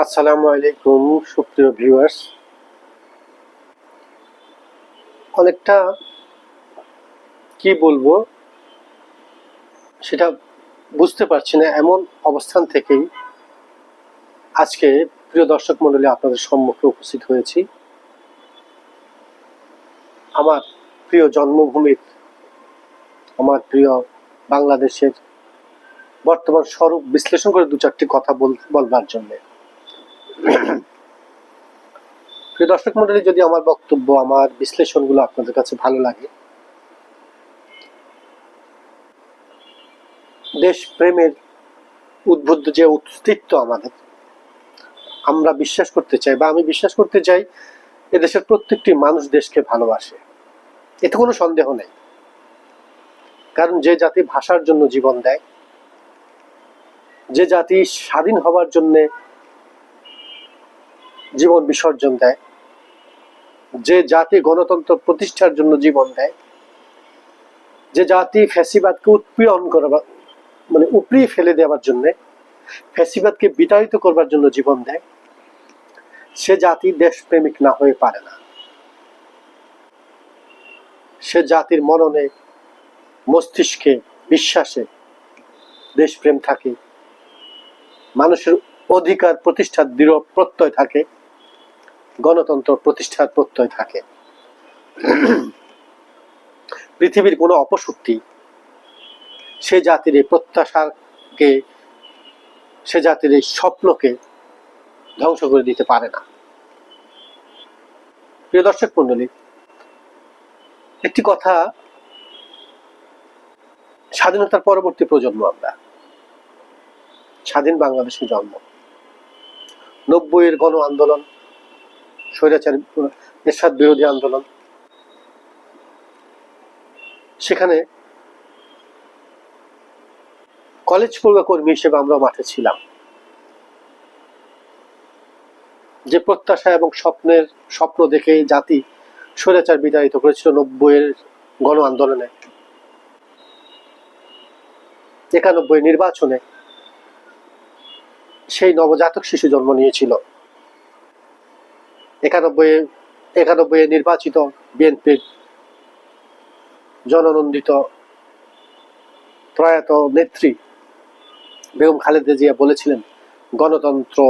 আসসালামু আলাইকুম সুপ্রিয় ভিউয়ার্স। অনেকটা কি বলবো সেটা বুঝতে পারছি না, এমন অবস্থান থেকেই আজকে প্রিয় দর্শক মণ্ডলী আপনাদের সম্মুখে উপস্থিত হয়েছি। আমার প্রিয় জন্মভূমির, আমার প্রিয় বাংলাদেশের বর্তমান স্বরূপ বিশ্লেষণ করে দু চারটি কথা বলবার জন্য। প্রিয় দর্শক মণ্ডলী, যদি আমার বক্তব্য, আমার বিশ্লেষণগুলো আপনাদের কাছে ভালো লাগে, দেশ প্রেমের উদ্বুদ্ধ যে অস্তিত্ব আমাদের, আমরা বিশ্বাস করতে চাই বা আমি বিশ্বাস করতে চাই এদেশের প্রত্যেকটি মানুষ দেশকে ভালোবাসে, এতে কোনো সন্দেহ নেই। কারণ যে জাতি ভাষার জন্য জীবন দেয়, যে জাতি স্বাধীন হবার জন্য জীবন বিসর্জন দেয়, যে জাতি গণতন্ত্র প্রতিষ্ঠার জন্য জীবন দেয়, যে জাতি ফ্যাসিবাদকে উৎপীড়ন করবার উপড়িয়ে ফেলে দেওয়ার জন্য, ফ্যাসিবাদকে বিতাড়িত করবার জন্য জীবন দেয়, সে জাতি দেশপ্রেমিক না হয়ে পারে না। সে জাতির মননে, মস্তিষ্কে, বিশ্বাসে দেশপ্রেম থাকে, মানুষের অধিকার প্রতিষ্ঠার দৃঢ় প্রত্যয় থাকে, গণতন্ত্র প্রতিষ্ঠার প্রত্যয় থাকে। পৃথিবীর কোনো অপশক্তি সে জাতির এই প্রত্যাশাকে, সে জাতির এই স্বপ্নকে ধ্বংস করে দিতে পারে না। প্রিয় দর্শক মণ্ডলী, একটি কথা, স্বাধীনতার পরবর্তী প্রজন্ম আমরা, স্বাধীন বাংলাদেশে জন্ম, 90-এর গণ আন্দোলন, স্বৈরাচার এরশাদ বিরোধী আন্দোলন, সেখানে কলেজ পড়ুয়া কর্মী হিসেবে আমরা মাঠে ছিলাম। যে প্রত্যাশা এবং স্বপ্ন দেখে জাতি স্বৈরাচার বিতাড়িত করেছিল 90-এর গণ আন্দোলনে, 91 নির্বাচনে সেই নবজাতক শিশু জন্ম নিয়েছিল। 91 নির্বাচিত বিএনপির জননন্দিত প্রয়াত নেত্রী বেগম খালেদা জিয়া বলেছিলেন, গণতন্ত্র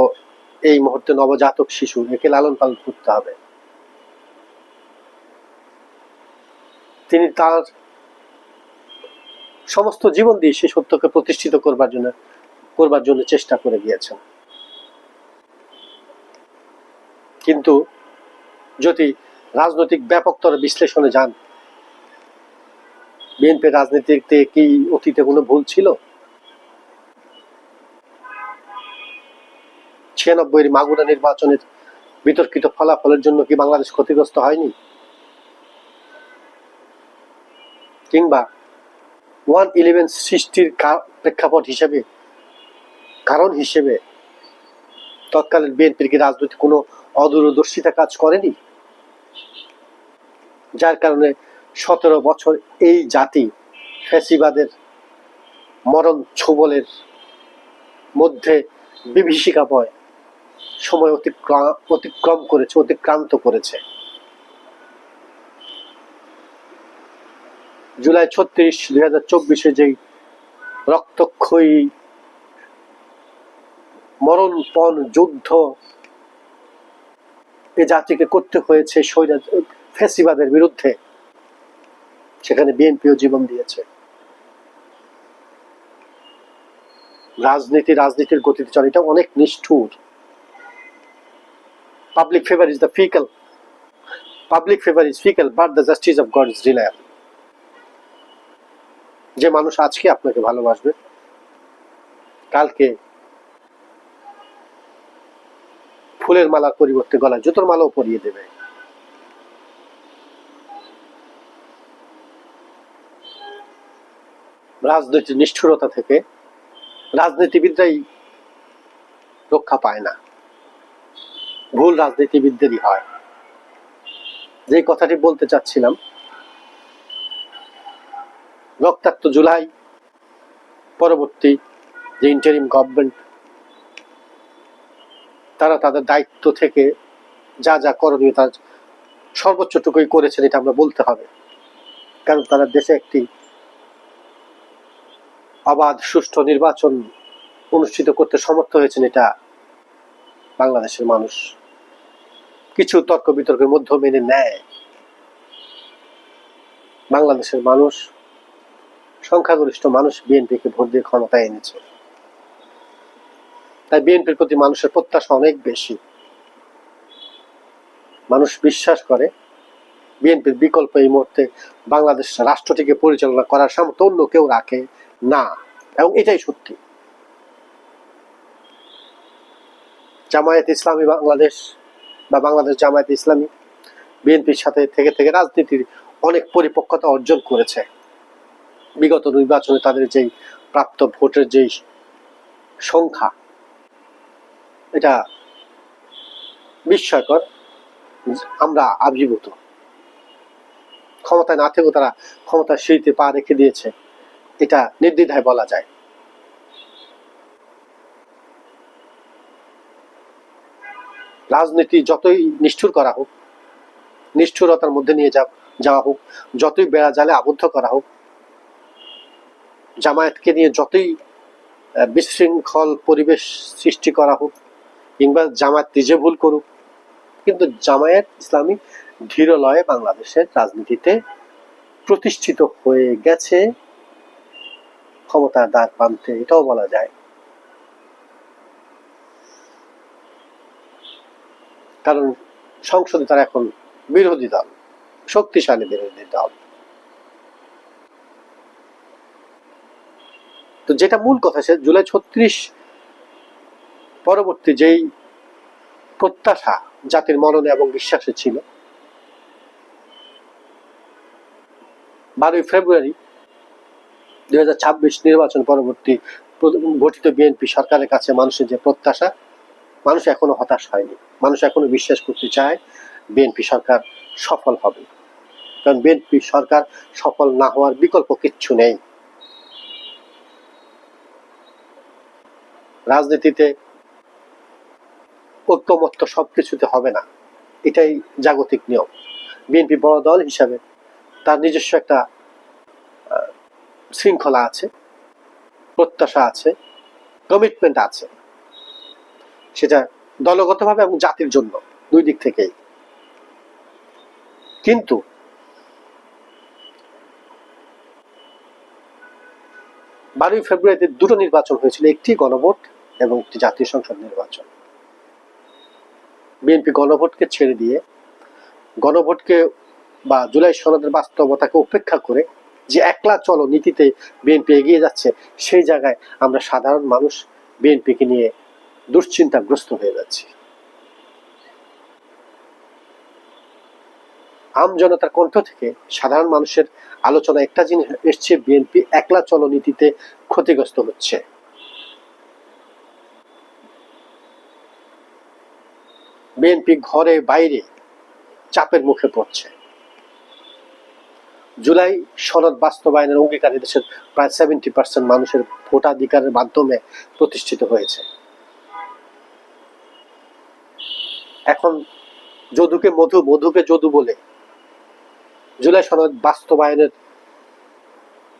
এই মুহূর্তে নবজাতক শিশু, একে লালন পালন করতে হবে। তিনি তার সমস্ত জীবন দিয়ে সেই সত্যকে প্রতিষ্ঠিত করবার জন্য চেষ্টা করে গিয়েছেন। কিন্তু যদি রাজনৈতিক ব্যাপকতর বিশ্লেষণে যান, বিএনপির রাজনীতিতে কি অতীতে কোনো ভুল ছিল? 96-এর মাগুরা নির্বাচনের বিতর্কিত ফলাফলের জন্য কি বাংলাদেশ ক্ষতিগ্রস্ত হয়নি? কিংবা 1/11 সৃষ্টির প্রেক্ষাপট হিসেবে, কারণ হিসেবে তৎকালীন বিএনপির কি রাজনৈতিক কোনো অদূরদর্শিতা কাজ করেনি, যার কারণে 17 বছর এই জাতি ফ্যাসিবাদের মরণ ছোবলের মধ্যে বিভীষিকাময় সময় অতিক্রান্ত করেছে। জুলাই 36, 2024-এ যেই রক্তক্ষয়ী মরণপণ যুদ্ধ এ জাতিকে করতে হয়েছে ফ্যাসিবাদের বিরুদ্ধে, সেখানে বিএনপিও জীবন দিয়েছে। রাজনীতির গতিতে চলে, এটা অনেক নিষ্ঠুর। Public favor is fickle, but the justice of God is reliable. যে মানুষ আজকে আপনাকে ভালোবাসবে, কালকে ফুলের মালার পরিবর্তে গলায় জুতোর মালাও পরিয়ে দেবে। রাজনৈতিক নিষ্ঠুরতা থেকে রাজনীতিবিদরাই রক্ষা পায় না, ভুল রাজনীতিবিদদেরই হয়। যে কথাটি বলতে চাচ্ছিলাম, রক্তাক্ত জুলাই পরবর্তী যে ইন্টারিম গভর্নমেন্ট, তারা তাদের দায়িত্ব থেকে যা যা করণীয় তার সর্বোচ্চটুকুই করেছেন, এটা আমরা বলতে হবে। কারণ তারা দেশে একটি অবাধ সুষ্ঠু নির্বাচন অনুষ্ঠিত করতে সমর্থ হয়েছেন, এটা বাংলাদেশের মানুষ কিছু তর্ক বিতর্কের মধ্যে মেনে নেয়। বাংলাদেশের মানুষ, সংখ্যাগরিষ্ঠ মানুষ বিএনপিকে ভোট দিয়ে ক্ষমতায় এনেছে। তাই বিএনপির প্রতি মানুষের প্রত্যাশা অনেক বেশি। মানুষ বিশ্বাস করে বিএনপির বিকল্প এই মুহূর্তে বাংলাদেশ রাষ্ট্রটিকে পরিচালনা করার সামর্থ্য অন্য কেউ রাখে না, এবং এটাই সত্যি। জামায়াত ইসলামী বাংলাদেশ বা বাংলাদেশ জামায়াত ইসলামী বিএনপির সাথে থেকে থেকে রাজনীতির অনেক পরিপক্কতা অর্জন করেছে। বিগত নির্বাচনে তাদের যেই প্রাপ্ত ভোটের যেই সংখ্যা, এটা বিস্ময়কর। আমরা আবির্ভূত। ক্ষমতায় না থেকেও তারা ক্ষমতার সিঁড়িতে পা রেখে দিয়েছে, এটা নির্দ্বিধায় বলা যায়। রাজনীতি যতই নিষ্ঠুর করা হোক, নিষ্ঠুরতার মধ্যে নিয়ে যাওয়া হোক, যতই বেড়া জালে আবদ্ধ করা হোক, জামায়াতকে নিয়ে যতই বিশৃঙ্খল পরিবেশ সৃষ্টি করা হোক, কিংবা জামায়াত নিজে ভুল করুক, কিন্তু জামায়াত ইসলামী ধীর লয়ে বাংলাদেশের রাজনীতিতে প্রতিষ্ঠিত হয়ে গেছে, ক্ষমতার দ্বার প্রান্তে, এটাও বলা যায়। কারণ সংসদে তারা এখন বিরোধী দল, শক্তিশালী বিরোধী দল। তো যেটা মূল কথা, সে জুলাই 36 পরবর্তী যেই প্রত্যাশা জাতির মননে এবং বিশ্বাসে ছিল, 12 ফেব্রুয়ারি 2026 নির্বাচন পরবর্তী গঠিত বিএনপি সরকারের কাছে মানুষের যে প্রত্যাশা, মানুষ এখনো হতাশ হয়নি। মানুষ এখনো বিশ্বাস করতে চায় বিএনপি সরকার সফল হবে। কারণ বিএনপি সরকার সফল না হওয়ার বিকল্প কিচ্ছু নেই। রাজনীতিতে ঐক্যমত্য সবকিছুতে হবে না, এটাই জাগতিক নিয়ম। বিএনপি বড় দল হিসাবে তার নিজস্ব একটা শৃঙ্খলা আছে, প্রত্যাশা আছে, কমিটমেন্ট আছে, সেটা দলগতভাবে এবং জাতির জন্য, দুই দিক থেকেই। কিন্তু 12 ফেব্রুয়ারিতে দুটো নির্বাচন হয়েছিল, একটি গণভোট এবং একটি জাতীয় সংসদ নির্বাচন। বিএনপি গণভোটকে ছেড়ে দিয়ে, গণভোটকে বা জুলাই সনদের বাস্তবতাকে উপেক্ষা করে যে একলা চলো নীতিতে বিএনপি এগিয়ে যাচ্ছে, সেই জায়গায় আমরা সাধারণ মানুষ বিএনপিকে নিয়ে দুশ্চিন্তাগ্রস্ত হয়ে যাচ্ছি। আম জনতার কণ্ঠ থেকে সাধারণ মানুষের আলোচনা একটা জিনিস এসছে, বিএনপি একলা চলো নীতিতে ক্ষতিগ্রস্ত হচ্ছে। বিএনপি ঘরে বাইরে চাপের মুখে পড়ছে। জুলাই সনদ বাস্তবায়নের অঙ্গীকারে দেশের প্রায় 70% মানুষের ভোটাধিকারের মাধ্যমে প্রতিষ্ঠিত হয়েছে। এখন যদুকে মধু, মধুকে যদু বলে জুলাই সনদ বাস্তবায়নের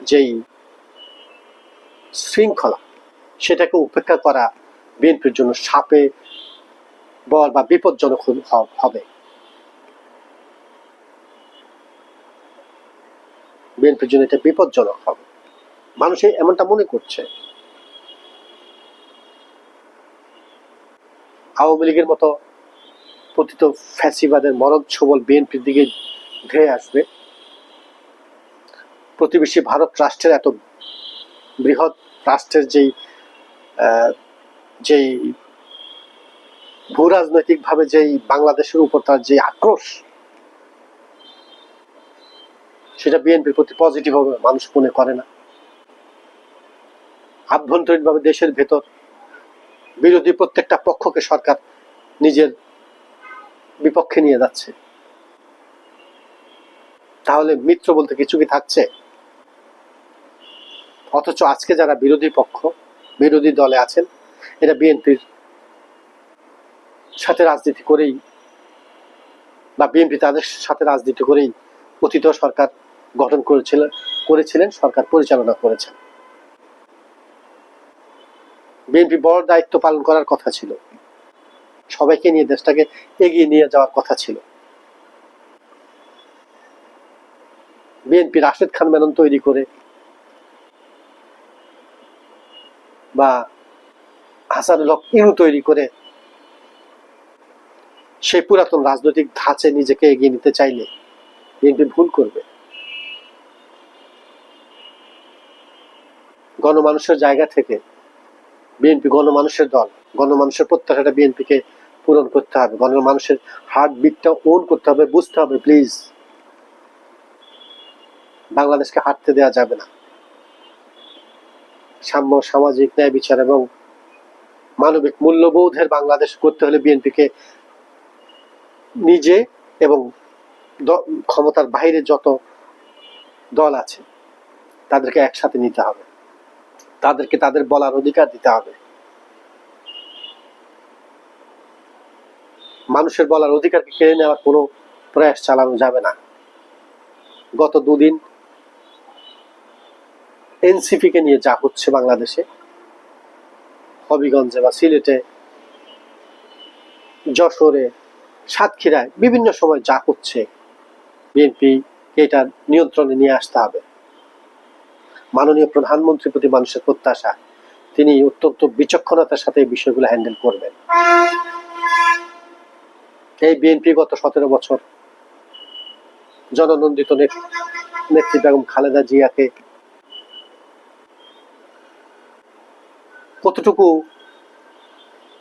যেই শৃঙ্খলা, সেটাকে উপেক্ষা করা বিএনপির জন্য সাপে বল বা বিপজ্জনক হবে। বিএনপির জন্য এটা বিপজ্জনক হবে, মানুষ এমনটা মনে করছে। আওয়ামী লীগের মতো পতিত ফ্যাসিবাদের মরদ ছোবল বিএনপির দিকে ধেয়ে আসবে। প্রতিবেশী ভারত রাষ্ট্রের, এত বৃহৎ রাষ্ট্রের যেই ভূ রাজনৈতিক ভাবে যেই বাংলাদেশের উপর তার যে আক্রোশ, সেটা বিএনপির প্রতি পজিটিভ হবে মানুষ মনে করে না। আভ্যন্তরীণভাবে দেশের ভেতর বিরোধী প্রত্যেকটা পক্ষকে সরকার নিজের বিপক্ষে নিয়ে যাচ্ছে। তাহলে মিত্র বলতে কিছু কি থাকছে? অথচ আজকে যারা বিরোধী পক্ষ, বিরোধী দলে আছেন, এটা বিএনপির সাথে রাজনীতি করেই বা বিএনপি তাদের সাথে রাজনীতি করেই অতীত সরকার গঠন করেছিলেন, সরকার পরিচালনা করেছেন। বিএনপি বড় দায়িত্ব পালন করার কথা ছিল, সবাইকে নিয়ে দেশটাকে এগিয়ে নিয়ে যাওয়ার কথা ছিল। বিএনপি রাশেদ খান মেনন তৈরি করে বা হাসানুল হক ইনু তৈরি করে সেই পুরাতন রাজনৈতিক ধাঁচে নিজেকে এগিয়ে নিতে চাইলে বিএনপি ভুল করবে। গণমানুষের জায়গা থেকে বিএনপি গণমানুষের দল, গণমানুষের প্রত্যাশাটা বিএনপিকে পূরণ করতে হবে, গণমানুষের হার্ট বিটটা ওন করতে হবে, বুঝতে হবে প্লিজ বাংলাদেশকে হাঁটতে দেওয়া যাবে না। সাম্য, সামাজিক ন্যায় বিচার এবং মানবিক মূল্যবোধের বাংলাদেশ করতে হলে বিএনপিকে নিজে এবং ক্ষমতার বাইরে যত দল আছে তাদেরকে একসাথে নিতে হবে, তাদেরকে তাদের বলার অধিকার দিতে হবে। মানুষের বলার অধিকারকে কেড়ে নেওয়ার কোনো প্রয়াস চালানো যাবে না। গত দুদিন এনসিপি কে নিয়ে যা হচ্ছে বাংলাদেশে, হবিগঞ্জে বা সিলেটে, যশোরে, সাতক্ষীরায় বিভিন্ন সময় যা হচ্ছে, বিএনপি এটা নিয়ন্ত্রণে নিয়ে আসতে হবে। মাননীয় প্রধানমন্ত্রীর প্রতি মানুষের প্রত্যাশা, তিনি অত্যন্ত বিচক্ষণতার সাথে এই বিষয়গুলো হ্যান্ডেল করবেন। এই বিএনপি গত 17 বছর জননন্দিত নেত্রী বেগম খালেদা জিয়াকে কতটুকু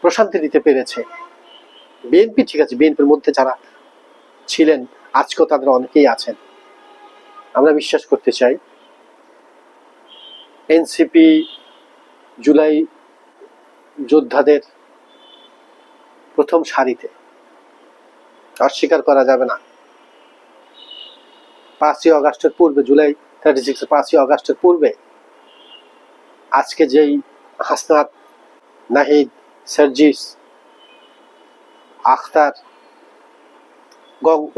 প্রশান্তি দিতে পেরেছে। বিএনপি ঠিক আছে, বিএনপির মধ্যে যারা ছিলেন আজকেও তাদের অনেকেই আছেন। আমরা বিশ্বাস করতে চাই এনসিপি জুলাই যোদ্ধাদের প্রথম সারিতে, অস্বীকার করা যাবে না। 5ই আগস্টের পূর্বে, জুলাই 36 5ই আগস্টের পূর্বে আজকে যেই হাসনাত, নাহিদ, সার্জিস, আখতার,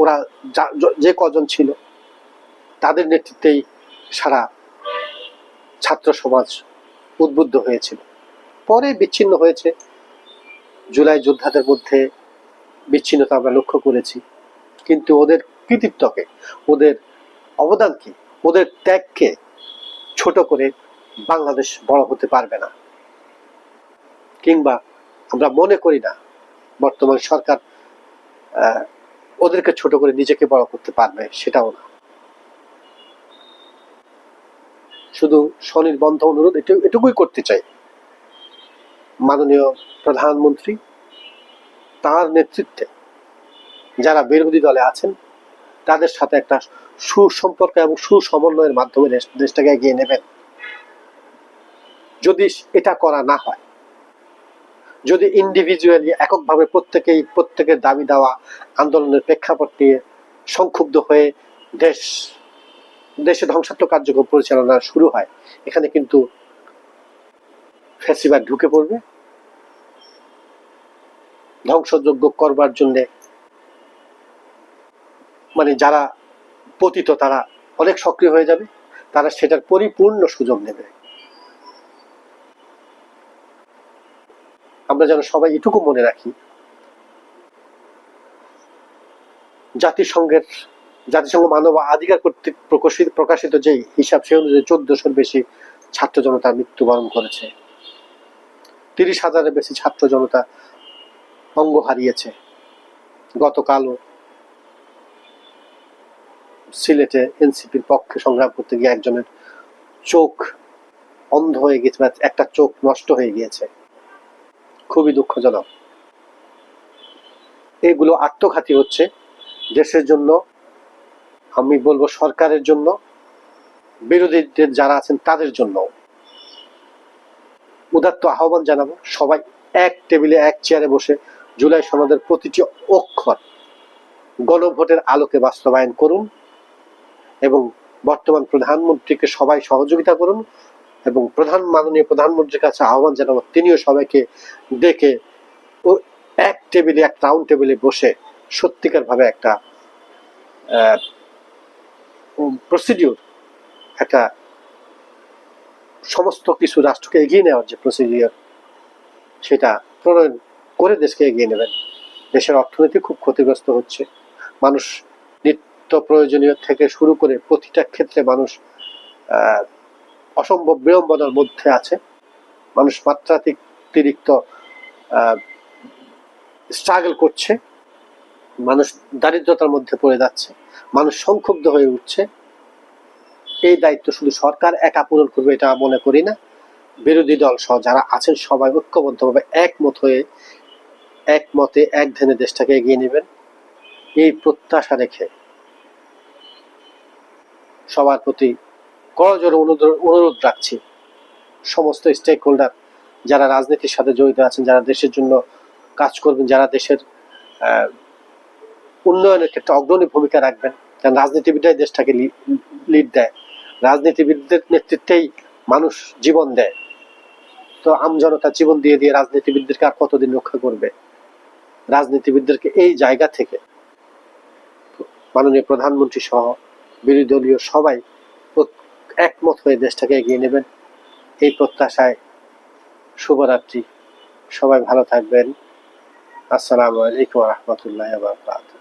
ওরা যে কজন ছিল তাদের নেতৃত্বেই সারা ছাত্র সমাজ উদ্বুদ্ধ হয়েছিল। পরে বিচ্ছিন্ন হয়েছে, জুলাই যোদ্ধাদের মধ্যে বিচ্ছিন্নতা আমরা লক্ষ্য করেছি, কিন্তু ওদের কৃতিত্বকে, ওদের অবদানকে, ওদের ত্যাগকে ছোট করে বাংলাদেশ বড় হতে পারবে না, কিংবা আমরা মনে করি না বর্তমান সরকার ওদেরকে ছোট করে নিজেকে বড় করতে পারবে, সেটাও না। শুধু স্বনির্বন্ধ অনুরোধ এটুকুই করতে চাই, মাননীয় প্রধানমন্ত্রী তার নেতৃত্বে যারা বিরোধী দলে আছেন তাদের সাথে একটা সুসম্পর্ক এবং সুসমন্বয়ের মাধ্যমে দেশটাকে এগিয়ে নেবেন। যদি এটা করা না হয়, যদি ইন্ডিভিজুয়ালি এককভাবে প্রত্যেকের দাবি দেওয়া আন্দোলনের প্রেক্ষাপট নিয়ে সংক্ষুব্ধ হয়ে দেশে ধ্বংসাত্মক কার্যক্রম পরিচালনা শুরু হয়, এখানে কিন্তু ফ্যাসিবাদ ঢুকে পড়বে। ধ্বংসযজ্ঞ করবার জন্য মানে যারা পতিত তারা অনেক সক্রিয় হয়ে যাবে, তারা সেটার পরিপূর্ণ সুযোগ নেবে। আমরা যেন সবাই এটুকু মনে রাখি, জাতিসংঘ মানব অধিকার কর্তৃক প্রকাশিত যে হিসাব, সে অনুযায়ী 1400-র বেশি ছাত্র জনতা মৃত্যুবরণ করেছে, 30,000-এর বেশি ছাত্র জনতা অঙ্গ হারিয়েছে। গতকালও সিলেটে এনসিপির পক্ষে সংগ্রাম করতে গিয়ে একজনের চোখ অন্ধ হয়ে গেছে, একটা চোখ নষ্ট হয়ে গিয়েছে, খুবই দুঃখজনক। এগুলো আত্মঘাতী হচ্ছে দেশের জন্য, আমি বলবো সরকারের জন্য, বিরোধীদের যারা আছেন তাদের জন্য। উদাত্ত আহ্বান জানাবো, সবাই এক টেবিলে এক চেয়ারে বসে জুলাই সনদের প্রতিটি অক্ষর গণভোটের আলোকে বাস্তবায়ন করুন এবং বর্তমান প্রধানমন্ত্রীকে সবাই সহযোগিতা করুন এবং মাননীয় প্রধানমন্ত্রীর কাছে আহ্বান জানাবো তিনিও সবাইকে ডেকে এক টেবিলে, এক রাউন্ড টেবিলে বসে সত্যিকার ভাবে একটা প্রসিডিউর, একটা সমস্ত কিছু রাষ্ট্রকে এগিয়ে নেওয়ার যে প্রসিডিউর, সেটা প্রণয়ন করে দেশকে এগিয়ে নেবেন। দেশের অর্থনীতি খুব ক্ষতিগ্রস্ত হচ্ছে, মানুষ নিত্য প্রয়োজনীয় থেকে শুরু করে প্রতিটা ক্ষেত্রে মানুষ অসম্ভব বিড়ম্বনার মধ্যে আছে। মানুষ মাত্রাতিরিক্ত স্ট্রাগল করছে, মানুষ দারিদ্রতার মধ্যে পড়ে যাচ্ছে, মানুষ সংক্ষুব্ধ হয়ে উঠছে। এই দায়িত্ব শুধু সরকার একা পূরণ করবে এটা মনে করি না। বিরোধী দল সহ যারা আছেন সবাই ঐক্যবদ্ধভাবে একমত হয়ে, একমতে এক ধ্যানে দেশটাকে এগিয়ে নেবেন, এই প্রত্যাশা রেখে সবার প্রতি করজোড়ে অনুরোধ রাখছি। সমস্ত স্টেক হোল্ডার যারা রাজনীতির সাথে জড়িত আছেন, যারা দেশের জন্য কাজ করবেন, যারা দেশের উন্নয়নের ক্ষেত্রে অগ্রণী ভূমিকা রাখবেন, কারণ রাজনীতিবিদরাই দেশটাকে লিড দেয়, রাজনীতিবিদদের নেতৃত্বেই মানুষ জীবন দেয়। তো আমজনতা জীবন দিয়ে দিয়ে রাজনীতিবিদদেরকে আর কতদিন রক্ষা করবে? রাজনীতিবিদদেরকে এই জায়গা থেকে মাননীয় প্রধানমন্ত্রী সহ বিরোধী দলীয় সবাই একমত হয়ে দেশটাকে এগিয়ে নেবেন, এই প্রত্যাশায় শুভরাত্রি। সবাই ভালো থাকবেন। আসসালামু আলাইকুম ওয়া রাহমাতুল্লাহি ওয়া বারাকাতুহু।